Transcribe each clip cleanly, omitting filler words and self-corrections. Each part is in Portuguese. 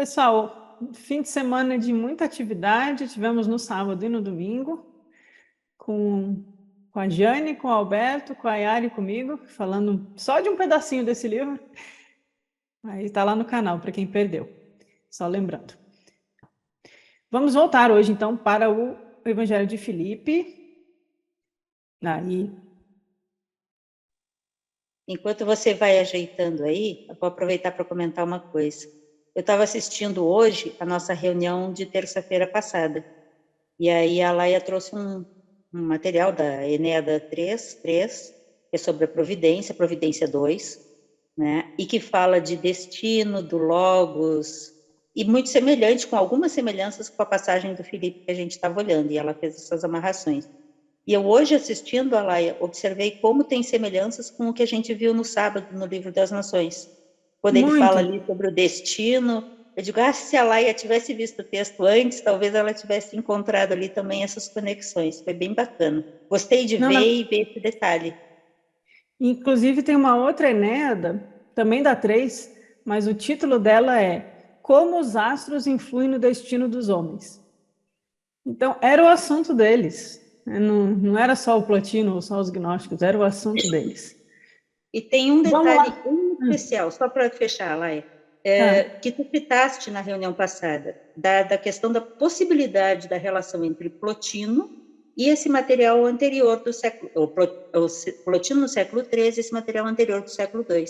Pessoal, fim de semana de muita atividade, tivemos no sábado e no domingo, com a Jane, com o Alberto, com a Yara e comigo, falando só de um pedacinho desse livro. Aí está lá no canal, para quem perdeu, só lembrando. Vamos voltar hoje, então, para o Evangelho de Filipe. Aí. Enquanto você vai ajeitando aí, eu vou aproveitar para comentar uma coisa. Eu estava assistindo hoje a nossa reunião de terça-feira passada, e aí a Laia trouxe um material da Eneada 3, que é sobre a Providência 2, né? E que fala de destino, do Logos, e muito semelhante, com algumas semelhanças com a passagem do Filipe que a gente estava olhando, e ela fez essas amarrações. E eu hoje, assistindo a Laia, observei como tem semelhanças com o que a gente viu no sábado, no Livro das Nações. Quando ele fala ali sobre o destino, eu digo, se a Laia tivesse visto o texto antes, talvez ela tivesse encontrado ali também essas conexões. Foi bem bacana. Gostei de ver e ver esse detalhe. Inclusive, tem uma outra Eneada, também da 3, mas o título dela é Como os Astros Influem no Destino dos Homens. Então, era o assunto deles. Não era só o Plotino ou só os gnósticos, era o assunto deles. E tem um detalhe bem especial, só para fechar, Laia, que tu citaste na reunião passada, da questão da possibilidade da relação entre Plotino e esse material anterior do século, o Plotino no século III, esse material anterior do século II.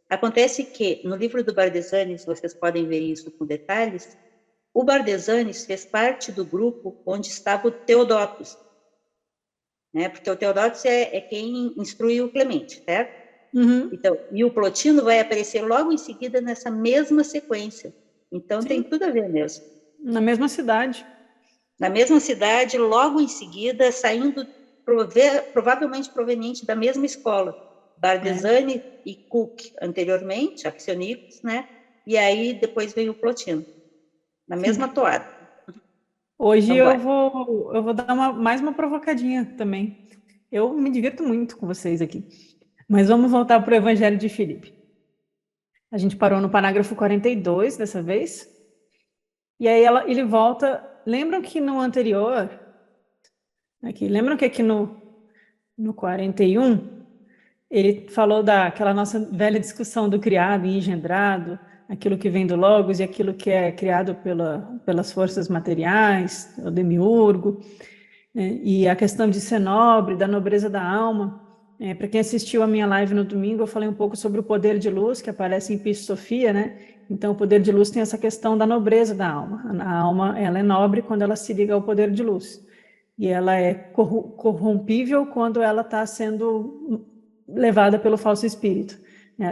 Acontece que, no livro do Bardesanes, vocês podem ver isso com detalhes, o Bardesanes fez parte do grupo onde estava o Teodotos, né? Porque o Teodotos é quem instruiu o Clemente, certo? Uhum. Então, e o Plotino vai aparecer logo em seguida nessa mesma sequência. Então, tem tudo a ver mesmo. Na mesma cidade. Na mesma cidade, logo em seguida, saindo provavelmente proveniente da mesma escola. Bardesani e Cook, anteriormente, Axionicus, né? E aí, depois veio o Plotino. Na mesma toada. Hoje eu vou dar mais uma provocadinha também. Eu me divirto muito com vocês aqui. Mas vamos voltar para o Evangelho de Filipe. A gente parou no parágrafo 42 dessa vez. E aí ele volta. Lembram que no anterior, lembram que aqui no 41, ele falou daquela nossa velha discussão do criado e engendrado, aquilo que vem do Logos e aquilo que é criado pelas forças materiais, o demiurgo, e a questão de ser nobre, da nobreza da alma. Para quem assistiu a minha live no domingo, eu falei um pouco sobre o poder de luz, que aparece em Pis Sofia, né? Então, o poder de luz tem essa questão da nobreza da alma. A alma, ela é nobre quando ela se liga ao poder de luz. E ela é corrompível quando ela está sendo levada pelo falso espírito.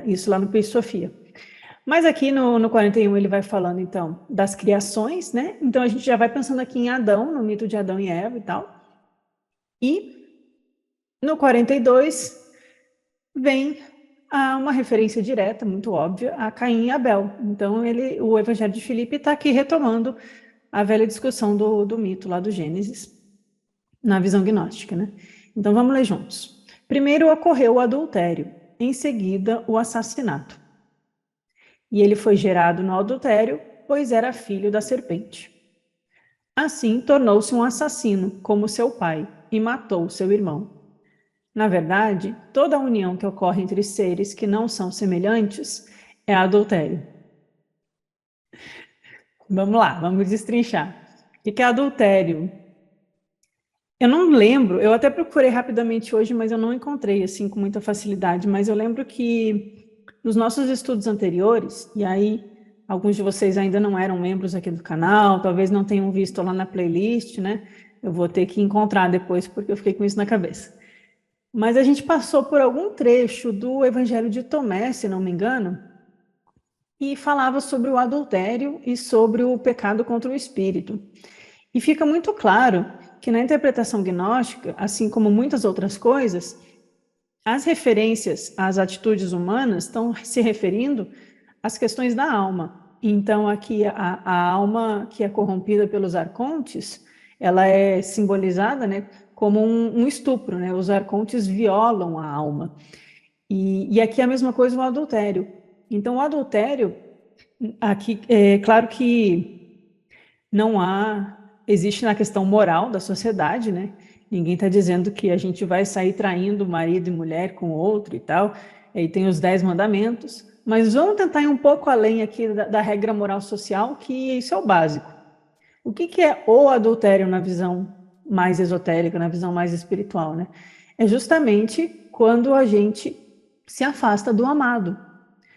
Isso lá no Pis Sofia. Mas aqui no 41 ele vai falando, então, das criações, né? Então, a gente já vai pensando aqui em Adão, no mito de Adão e Eva e tal. E no 42 vem uma referência direta, muito óbvia, a Caim e Abel. Então, o Evangelho de Filipe está aqui retomando a velha discussão do mito lá do Gênesis, na visão gnóstica, né? Então, vamos ler juntos. Primeiro ocorreu o adultério, em seguida o assassinato. E ele foi gerado no adultério, pois era filho da serpente. Assim, tornou-se um assassino, como seu pai, e matou seu irmão. Na verdade, toda união que ocorre entre seres que não são semelhantes é adultério. Vamos lá, vamos destrinchar. O que é adultério? Eu não lembro, eu até procurei rapidamente hoje, mas eu não encontrei assim com muita facilidade, mas eu lembro que nos nossos estudos anteriores, e aí alguns de vocês ainda não eram membros aqui do canal, talvez não tenham visto lá na playlist, né? Eu vou ter que encontrar depois, porque eu fiquei com isso na cabeça. Mas a gente passou por algum trecho do Evangelho de Tomé, se não me engano, e falava sobre o adultério e sobre o pecado contra o espírito. E fica muito claro que na interpretação gnóstica, assim como muitas outras coisas, as referências às atitudes humanas estão se referindo às questões da alma. Então, aqui, a alma que é corrompida pelos arcontes, ela é simbolizada, né, como um estupro, né? Os arcontes violam a alma. E aqui é a mesma coisa o adultério. Então, o adultério Aqui, é claro que não existe na questão moral da sociedade, né? Ninguém está dizendo que a gente vai sair traindo marido e mulher com outro e tal. Aí tem os 10 mandamentos, mas vamos tentar ir um pouco além aqui da regra moral social, que isso é o básico. O que é o adultério na visão mais esotérica, na visão mais espiritual, né? É justamente quando a gente se afasta do amado.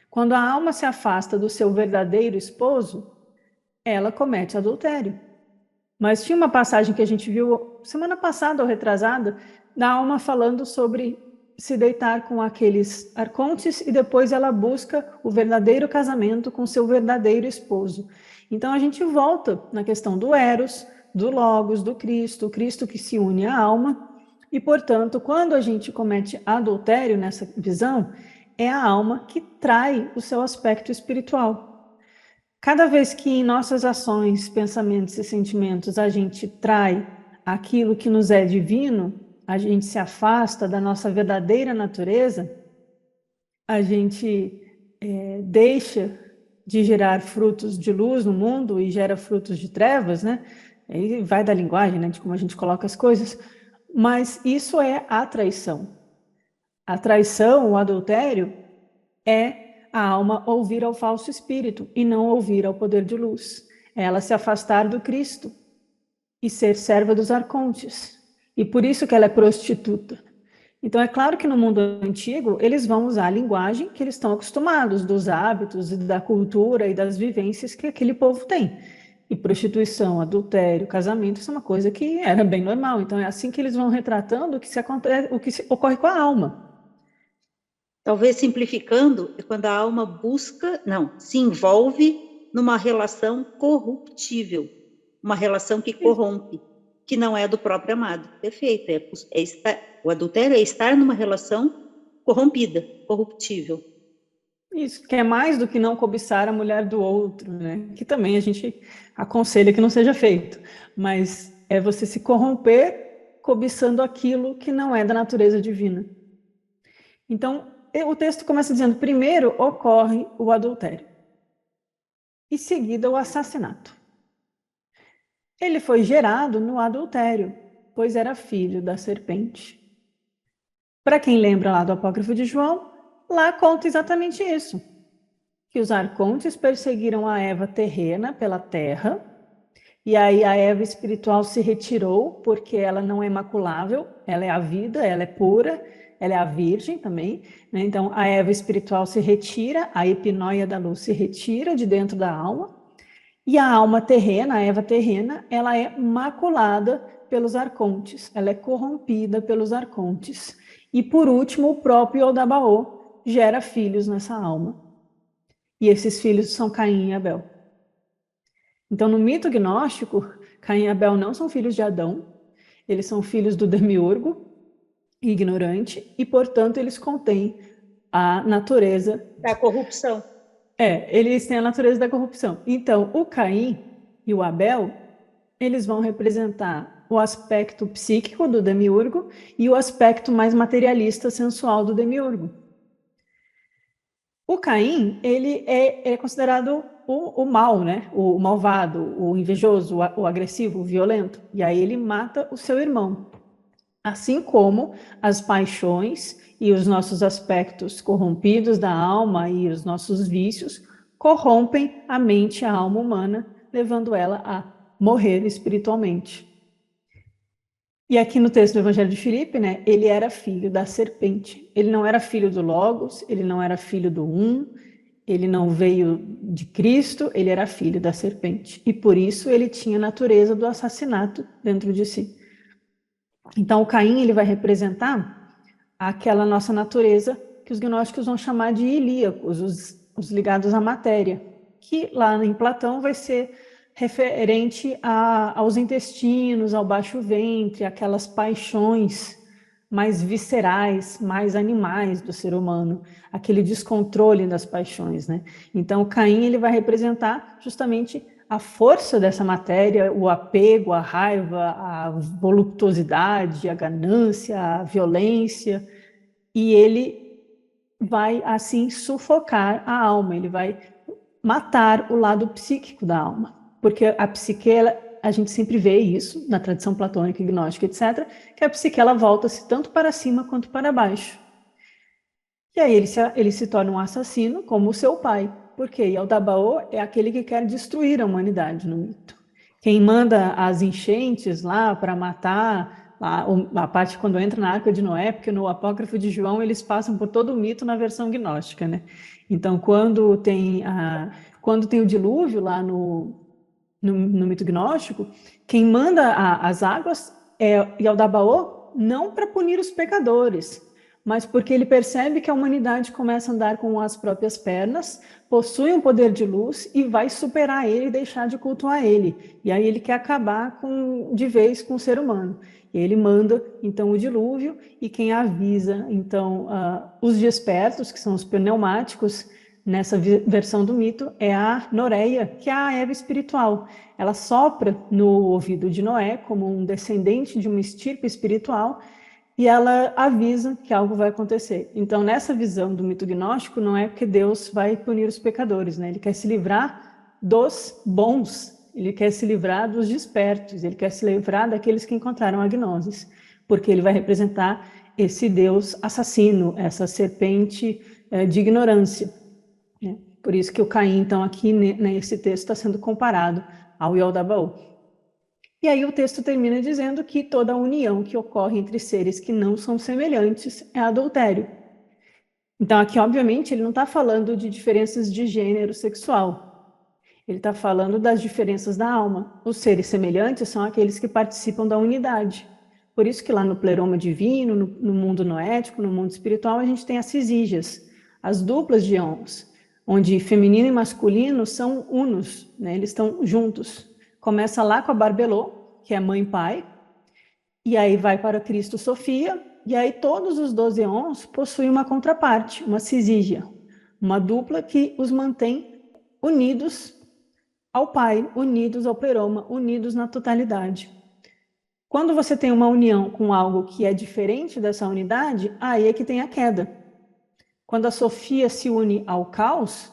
Quando a alma se afasta do seu verdadeiro esposo, ela comete adultério. Mas tinha uma passagem que a gente viu semana passada ou retrasada, da alma falando sobre se deitar com aqueles arcontes e depois ela busca o verdadeiro casamento com seu verdadeiro esposo. Então a gente volta na questão do Eros, do Logos, do Cristo, o Cristo que se une à alma, e portanto, quando a gente comete adultério nessa visão, é a alma que trai o seu aspecto espiritual. Cada vez que em nossas ações, pensamentos e sentimentos a gente trai aquilo que nos é divino, a gente se afasta da nossa verdadeira natureza, a gente deixa de gerar frutos de luz no mundo e gera frutos de trevas, né? Aí vai da linguagem, né, de como a gente coloca as coisas, mas isso é a traição. A traição, o adultério, é a alma ouvir ao falso espírito e não ouvir ao poder de luz. É ela se afastar do Cristo e ser serva dos arcontes. E por isso que ela é prostituta. Então é claro que no mundo antigo eles vão usar a linguagem que eles estão acostumados, dos hábitos e da cultura e das vivências que aquele povo tem. E prostituição, adultério, casamento, isso é uma coisa que era bem normal. Então é assim que eles vão retratando o que ocorre com a alma. Talvez simplificando, é quando a alma se envolve numa relação corruptível, uma relação que corrompe, que não é do próprio amado. Perfeito. O adultério é estar numa relação corrompida, corruptível. Isso, que é mais do que não cobiçar a mulher do outro, né? Que também a gente aconselha que não seja feito. Mas é você se corromper cobiçando aquilo que não é da natureza divina. Então, o texto começa dizendo: primeiro ocorre o adultério, e seguida o assassinato. Ele foi gerado no adultério, pois era filho da serpente. Para quem lembra lá do Apócrifo de João, lá conta exatamente isso. Que os arcontes perseguiram a Eva terrena pela terra, e aí a Eva espiritual se retirou, porque ela não é maculável, ela é a vida, ela é pura, ela é a virgem também, né? Então a Eva espiritual se retira, a epinóia da luz se retira de dentro da alma, e a alma terrena, a Eva terrena, ela é maculada pelos arcontes, ela é corrompida pelos arcontes. E por último, o próprio Odabaô gera filhos nessa alma. E esses filhos são Caim e Abel. Então, no mito gnóstico, Caim e Abel não são filhos de Adão, eles são filhos do demiurgo, ignorante, e, portanto, eles contêm a natureza da corrupção. Eles têm a natureza da corrupção. Então, o Caim e o Abel, eles vão representar o aspecto psíquico do demiurgo e o aspecto mais materialista, sensual do demiurgo. O Caim, ele é considerado o mal, né? O malvado, o invejoso, o agressivo, o violento. E aí ele mata o seu irmão. Assim como as paixões e os nossos aspectos corrompidos da alma e os nossos vícios corrompem a mente e a alma humana, levando ela a morrer espiritualmente. E aqui no texto do Evangelho de Filipe, né, ele era filho da serpente. Ele não era filho do Logos, ele não era filho do ele não veio de Cristo, ele era filho da serpente. E por isso ele tinha a natureza do assassinato dentro de si. Então o Caim, ele vai representar aquela nossa natureza que os gnósticos vão chamar de ilíacos, os ligados à matéria, que lá em Platão vai ser referente aos intestinos, ao baixo ventre, aquelas paixões mais viscerais, mais animais do ser humano, aquele descontrole das paixões, né? Então, o Caim, ele vai representar justamente a força dessa matéria, o apego, a raiva, a voluptuosidade, a ganância, a violência, e ele vai, assim, sufocar a alma, ele vai matar o lado psíquico da alma. Porque a psique, a gente sempre vê isso na tradição platônica, gnóstica, etc., que a psique ela volta-se tanto para cima quanto para baixo. E aí ele se torna um assassino, como o seu pai, porque Yaldabaoth é aquele que quer destruir a humanidade no mito. Quem manda as enchentes lá para matar, a parte quando entra na Arca de Noé, porque no Apócrifo de João eles passam por todo o mito na versão gnóstica, né? Então, quando tem o dilúvio lá no mito gnóstico, quem manda as águas é Yaldabaoth não para punir os pecadores, mas porque ele percebe que a humanidade começa a andar com as próprias pernas, possui um poder de luz e vai superar ele e deixar de cultuar ele. E aí ele quer acabar de vez com o ser humano. E ele manda, então, o dilúvio, e quem avisa, então, os despertos, que são os pneumáticos, nessa versão do mito, é a Noreia, que é a Eva espiritual. Ela sopra no ouvido de Noé como um descendente de uma estirpe espiritual e ela avisa que algo vai acontecer. Então, nessa visão do mito gnóstico, não é porque Deus vai punir os pecadores, né? Ele quer se livrar dos bons, ele quer se livrar dos despertos, ele quer se livrar daqueles que encontraram a gnosis, porque ele vai representar esse Deus assassino, essa serpente de ignorância. Por isso que o Caim, então, aqui nesse texto está sendo comparado ao Yaldabaoth. E aí o texto termina dizendo que toda união que ocorre entre seres que não são semelhantes é adultério. Então aqui, obviamente, ele não está falando de diferenças de gênero sexual. Ele está falando das diferenças da alma. Os seres semelhantes são aqueles que participam da unidade. Por isso que lá no pleroma divino, no mundo noético, no mundo espiritual, a gente tem as cisígias, as duplas de íons, onde feminino e masculino são unos, né? Eles estão juntos. Começa lá com a Barbelô, que é mãe e pai, e aí vai para Cristo Sofia, e aí todos os 12 íons possuem uma contraparte, uma cisígia, uma dupla que os mantém unidos ao pai, unidos ao pleroma, unidos na totalidade. Quando você tem uma união com algo que é diferente dessa unidade, aí é que tem a queda. Quando a Sofia se une ao caos,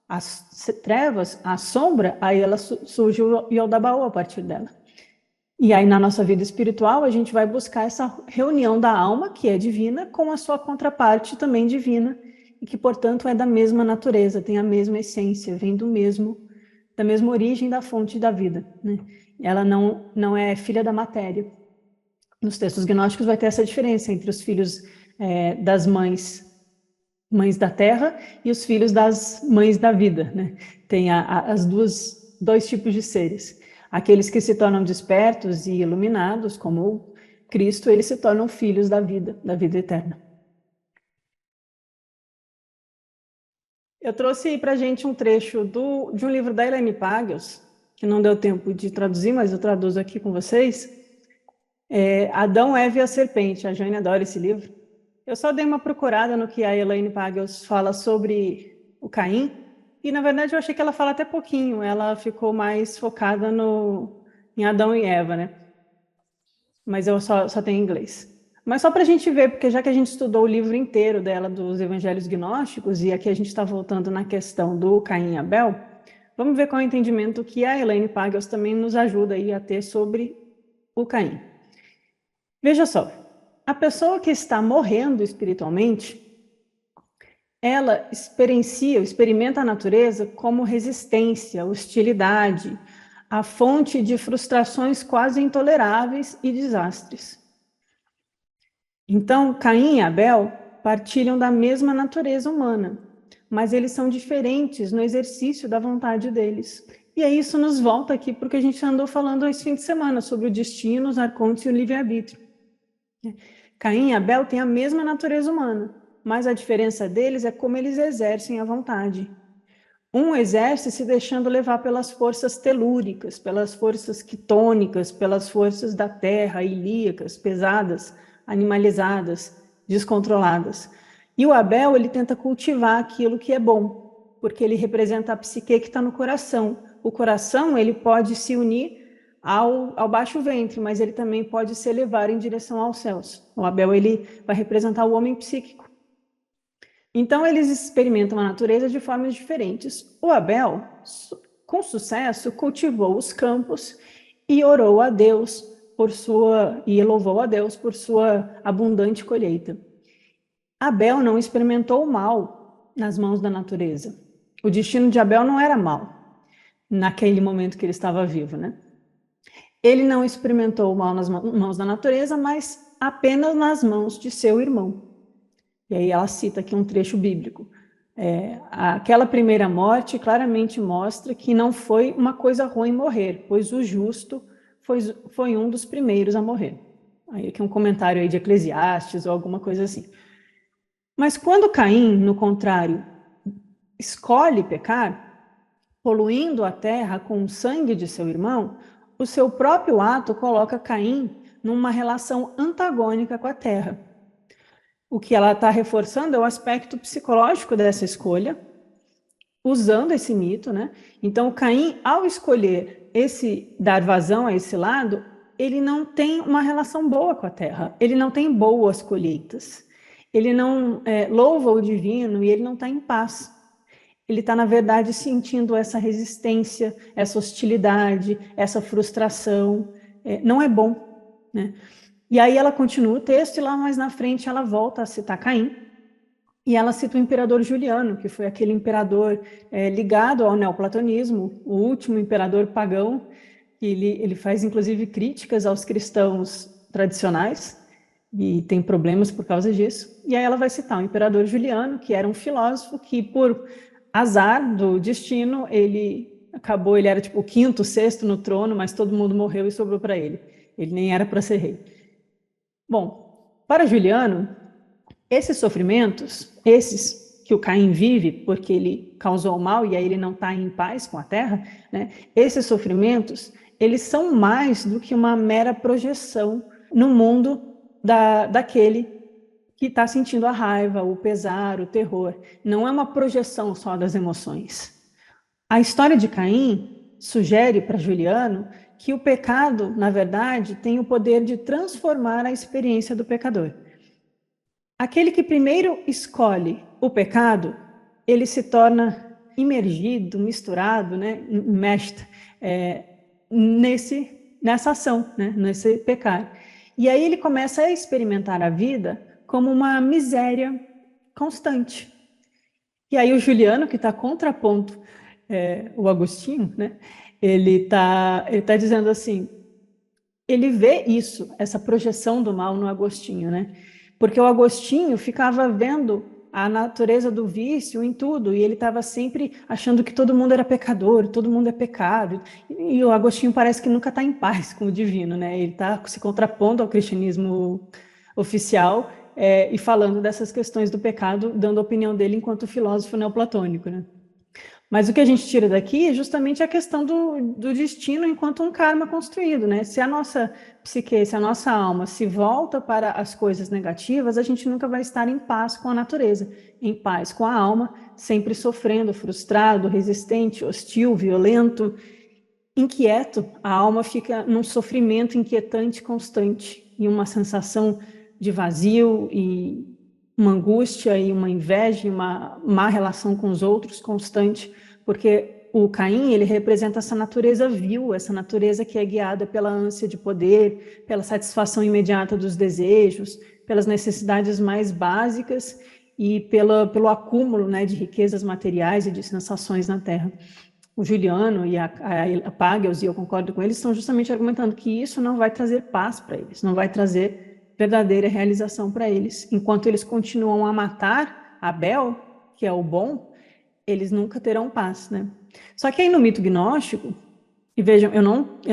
às trevas, à sombra, aí ela surge o Yaldabaoth a partir dela. E aí na nossa vida espiritual a gente vai buscar essa reunião da alma, que é divina, com a sua contraparte também divina, e que, portanto, é da mesma natureza, tem a mesma essência, vem da mesma origem da fonte da vida, né? Ela não é filha da matéria. Nos textos gnósticos vai ter essa diferença entre os filhos das mães da terra e os filhos das mães da vida, né? Tem dois tipos de seres. Aqueles que se tornam despertos e iluminados, como Cristo, eles se tornam filhos da vida eterna. Eu trouxe para a gente um trecho de um livro da Elaine Pagels, que não deu tempo de traduzir, mas eu traduzo aqui com vocês. Adão, Eva e a Serpente. A Jane adora esse livro. Eu só dei uma procurada no que a Elaine Pagels fala sobre o Caim, e na verdade eu achei que ela fala até pouquinho, ela ficou mais focada em Adão e Eva, né? Mas eu só tenho inglês. Mas só para a gente ver, porque já que a gente estudou o livro inteiro dela, dos Evangelhos Gnósticos, e aqui a gente está voltando na questão do Caim e Abel, vamos ver qual é o entendimento que a Elaine Pagels também nos ajuda aí a ter sobre o Caim. Veja só, a pessoa que está morrendo espiritualmente, ela experimenta a natureza como resistência, hostilidade, a fonte de frustrações quase intoleráveis e desastres. Então, Caim e Abel partilham da mesma natureza humana, mas eles são diferentes no exercício da vontade deles. E aí isso nos volta aqui porque a gente andou falando esse fim de semana sobre o destino, os arcontes e o livre-arbítrio. Caim e Abel têm a mesma natureza humana, mas a diferença deles é como eles exercem a vontade. Um exerce se deixando levar pelas forças telúricas, pelas forças quitônicas, pelas forças da terra, ilíacas, pesadas, animalizadas, descontroladas. E o Abel, ele tenta cultivar aquilo que é bom, porque ele representa a psique que está no coração. O coração, ele pode se unir ao baixo ventre, mas ele também pode se elevar em direção aos céus. O Abel, ele vai representar o homem psíquico. Então, eles experimentam a natureza de formas diferentes. O Abel, com sucesso, cultivou os campos e orou a Deus e louvou a Deus por sua abundante colheita. Abel não experimentou o mal nas mãos da natureza. O destino de Abel não era mal naquele momento que ele estava vivo, né? Ele não experimentou o mal nas mãos da natureza, mas apenas nas mãos de seu irmão. E aí ela cita aqui um trecho bíblico. Aquela primeira morte claramente mostra que não foi uma coisa ruim morrer, pois o justo foi um dos primeiros a morrer. Aí aqui um comentário aí de Eclesiastes ou alguma coisa assim. Mas quando Caim, no contrário, escolhe pecar, poluindo a terra com o sangue de seu irmão, o seu próprio ato coloca Caim numa relação antagônica com a terra. O que ela está reforçando é o aspecto psicológico dessa escolha, usando esse mito, né? Então, Caim, ao escolher dar vazão a esse lado, ele não tem uma relação boa com a terra, ele não tem boas colheitas, ele não louva o divino e ele não está em paz. Ele está, na verdade, sentindo essa resistência, essa hostilidade, essa frustração. Não é bom, né? E aí ela continua o texto e lá mais na frente ela volta a citar Caim. E ela cita o imperador Juliano, que foi aquele imperador ligado ao neoplatonismo, o último imperador pagão. Ele faz, inclusive, críticas aos cristãos tradicionais e tem problemas por causa disso. E aí ela vai citar o imperador Juliano, que era um filósofo que, por azar do destino, ele era tipo o quinto, sexto no trono, mas todo mundo morreu e sobrou para ele. Ele nem era para ser rei. Bom, para Juliano, esses sofrimentos, esses que o Caim vive porque ele causou mal e aí ele não está em paz com a terra, né? Esses sofrimentos, eles são mais do que uma mera projeção no mundo daquele que está sentindo a raiva, o pesar, o terror. Não é uma projeção só das emoções. A história de Caim sugere para Juliano que o pecado, na verdade, tem o poder de transformar a experiência do pecador. Aquele que primeiro escolhe o pecado, ele se torna imergido, misturado, né, mestre, nessa ação, né, nesse pecar. E aí ele começa a experimentar a vida como uma miséria constante. E aí o Juliano, que está contraponto o Agostinho, né, ele tá dizendo assim, ele vê isso, essa projeção do mal no Agostinho, né? Porque o Agostinho ficava vendo a natureza do vício em tudo, e ele estava sempre achando que todo mundo era pecador, todo mundo é pecado. E o Agostinho parece que nunca está em paz com o divino, né? Ele está se contrapondo ao cristianismo oficial e falando dessas questões do pecado, dando a opinião dele enquanto filósofo neoplatônico, né? Mas o que a gente tira daqui é justamente a questão do destino enquanto um karma construído, né? Se a nossa psique, se a nossa alma se volta para as coisas negativas, a gente nunca vai estar em paz com a natureza, em paz com a alma, sempre sofrendo, frustrado, resistente, hostil, violento, inquieto. A alma fica num sofrimento inquietante constante e uma sensação de vazio e uma angústia e uma inveja e uma má relação com os outros constante, porque o Caim, ele representa essa natureza vil, essa natureza que é guiada pela ânsia de poder, pela satisfação imediata dos desejos, pelas necessidades mais básicas e pelo acúmulo, né, de riquezas materiais e de sensações na Terra. O Juliano e a Pagels, e eu concordo com eles, estão justamente argumentando que isso não vai trazer paz para eles, não vai trazer verdadeira realização para eles. Enquanto eles continuam a matar Abel, que é o bom, eles nunca terão paz, né? Só que aí no mito gnóstico, e vejam, eu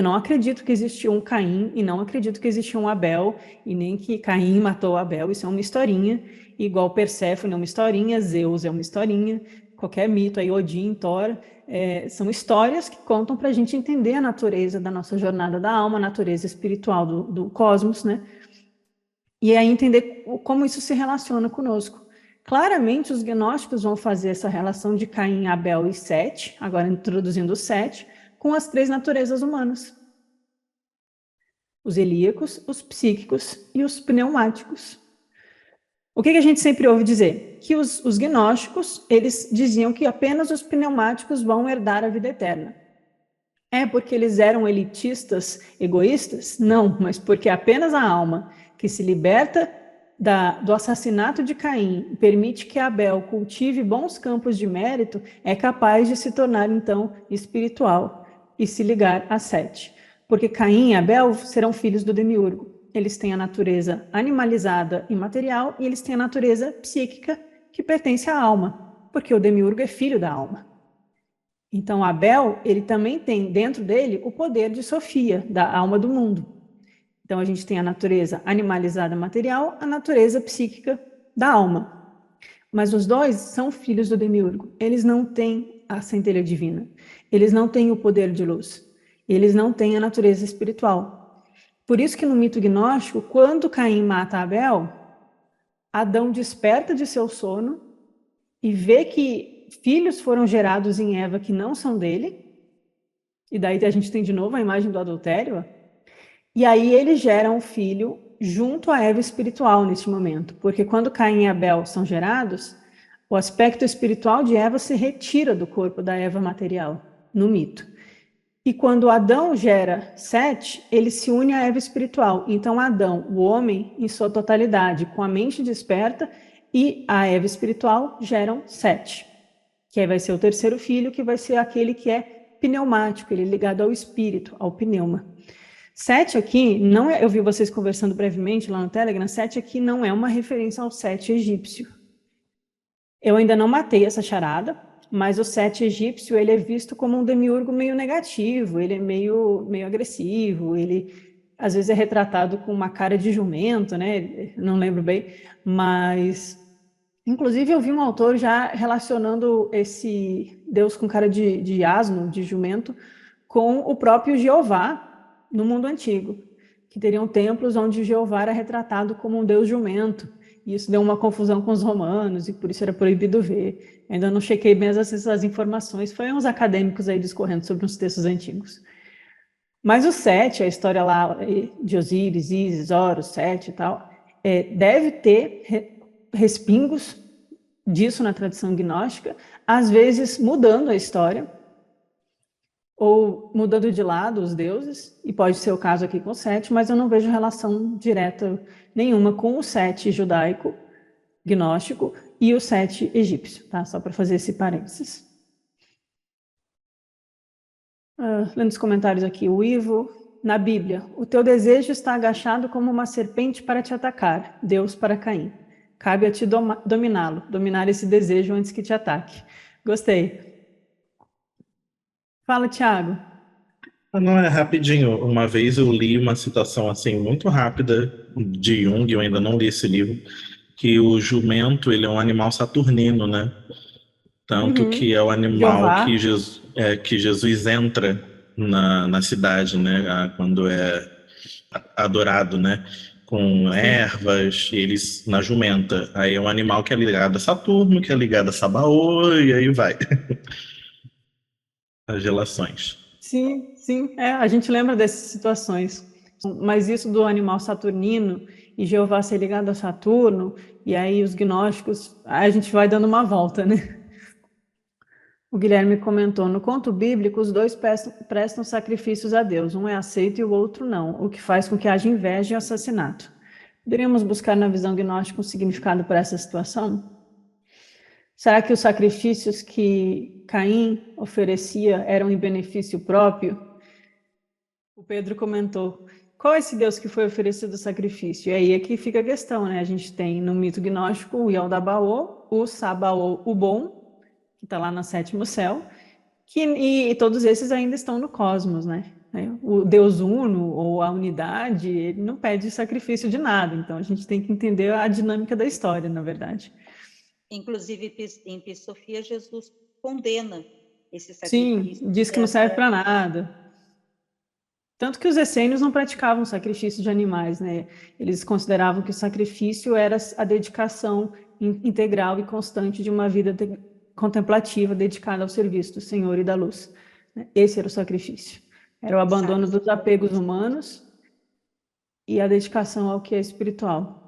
não acredito que existiu um Caim e não acredito que existiu um Abel e nem que Caim matou Abel, isso é uma historinha, igual Perséfone é uma historinha, Zeus é uma historinha, qualquer mito aí, Odin, Thor, são histórias que contam para a gente entender a natureza da nossa jornada da alma, a natureza espiritual do cosmos, né? E aí entender como isso se relaciona conosco. Claramente, os gnósticos vão fazer essa relação de Caim, Abel e Sete, agora introduzindo o Sete, com as três naturezas humanas. Os helíacos, os psíquicos e os pneumáticos. O que a gente sempre ouve dizer? Que os gnósticos, eles diziam que apenas os pneumáticos vão herdar a vida eterna. É porque eles eram elitistas, egoístas? Não, mas porque apenas a alma que se liberta do assassinato de Caim e permite que Abel cultive bons campos de mérito é capaz de se tornar, então, espiritual e se ligar a Sete. Porque Caim e Abel serão filhos do demiurgo. Eles têm a natureza animalizada e material e eles têm a natureza psíquica que pertence à alma, porque o demiurgo é filho da alma. Então, Abel, ele também tem dentro dele o poder de Sofia, da alma do mundo. Então, a gente tem a natureza animalizada material, a natureza psíquica da alma. Mas os dois são filhos do demiurgo. Eles não têm a centelha divina. Eles não têm o poder de luz. Eles não têm a natureza espiritual. Por isso que no mito gnóstico, quando Caim mata Abel, Adão desperta de seu sono e vê que filhos foram gerados em Eva que não são dele, e daí a gente tem de novo a imagem do adultério, e aí ele gera um filho junto à Eva espiritual neste momento, porque quando Caim e Abel são gerados, o aspecto espiritual de Eva se retira do corpo da Eva material, no mito. E quando Adão gera Sete, ele se une à Eva espiritual. Então Adão, o homem em sua totalidade, com a mente desperta, e a Eva espiritual geram Sete, que aí vai ser o terceiro filho, que vai ser aquele que é pneumático, ele é ligado ao espírito, ao pneuma. Sete aqui, não é, eu vi vocês conversando brevemente lá no Telegram, Sete aqui não é uma referência ao Sete egípcio. Eu ainda não matei essa charada, mas o Sete egípcio, ele é visto como um demiurgo meio negativo, ele é meio agressivo, ele às vezes é retratado com uma cara de jumento, né? Não lembro bem, mas inclusive eu vi um autor já relacionando esse Deus com cara de asno, de jumento, com o próprio Jeová no mundo antigo, que teriam templos onde Jeová era retratado como um Deus jumento. E isso deu uma confusão com os romanos e por isso era proibido ver. Ainda não chequei bem essas informações, foi uns acadêmicos aí discorrendo sobre uns textos antigos. Mas o Sete, a história lá de Osíris, Ísis, Horus, Sete e tal, deve ter respingos disso na tradição gnóstica, às vezes mudando a história, ou mudando de lado os deuses, e pode ser o caso aqui com o Sete, mas eu não vejo relação direta nenhuma com o Sete judaico, gnóstico, e o Sete egípcio, tá? Só para fazer esse parênteses. Lendo os comentários aqui, o Ivo, na Bíblia, o teu desejo está agachado como uma serpente para te atacar, Deus para Caim. Cabe a ti dominá-lo, dominar esse desejo antes que te ataque. Gostei. Fala, Thiago. Não, é rapidinho. Uma vez eu li uma citação assim muito rápida de Jung, eu ainda não li esse livro, que o jumento ele é um animal saturnino, né? Tanto que é o animal Jeová. que Jesus entra na cidade, né? Quando é adorado, né? Com ervas, eles na jumenta. Aí é um animal que é ligado a Saturno, que é ligado a Sabaô, e aí vai. As relações. Sim, sim, a gente lembra dessas situações. Mas isso do animal saturnino e Jeová ser ligado a Saturno, e aí os gnósticos, a gente vai dando uma volta, né? O Guilherme comentou, no conto bíblico, os dois prestam sacrifícios a Deus, um é aceito e o outro não, o que faz com que haja inveja e assassinato. Poderíamos buscar na visão gnóstica um significado para essa situação? Será que os sacrifícios que Caim oferecia eram em benefício próprio? O Pedro comentou, qual é esse Deus que foi oferecido o sacrifício? E aí é que fica a questão, né? A gente tem no mito gnóstico o Yaldabaoth, o Sabaoth, o bom, que está lá no sétimo céu, e todos esses ainda estão no cosmos, né? O Deus Uno, ou a unidade, ele não pede sacrifício de nada, então a gente tem que entender a dinâmica da história, na verdade. Inclusive, em Pissofia, Jesus condena esse sacrifício. Sim, diz que não serve para nada. Tanto que os essênios não praticavam sacrifício de animais, né? Eles consideravam que o sacrifício era a dedicação integral e constante de uma vida contemplativa dedicada ao serviço do Senhor e da luz. Esse era o sacrifício. Era o abandono dos apegos humanos e a dedicação ao que é espiritual.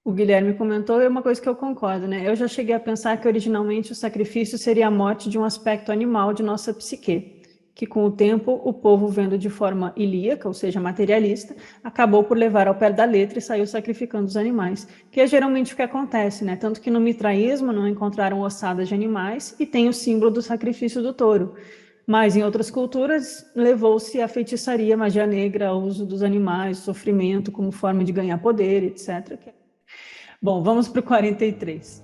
O Guilherme comentou, é uma coisa que eu concordo, né? Eu já cheguei a pensar que originalmente o sacrifício seria a morte de um aspecto animal de nossa psique, que com o tempo o povo, vendo de forma ilíaca, ou seja, materialista, acabou por levar ao pé da letra e saiu sacrificando os animais, que é geralmente o que acontece, né? Tanto que no mitraísmo não encontraram ossadas de animais e tem o símbolo do sacrifício do touro. Mas em outras culturas levou-se a feitiçaria, magia negra, o uso dos animais, sofrimento como forma de ganhar poder, etc. Bom, vamos para o 43.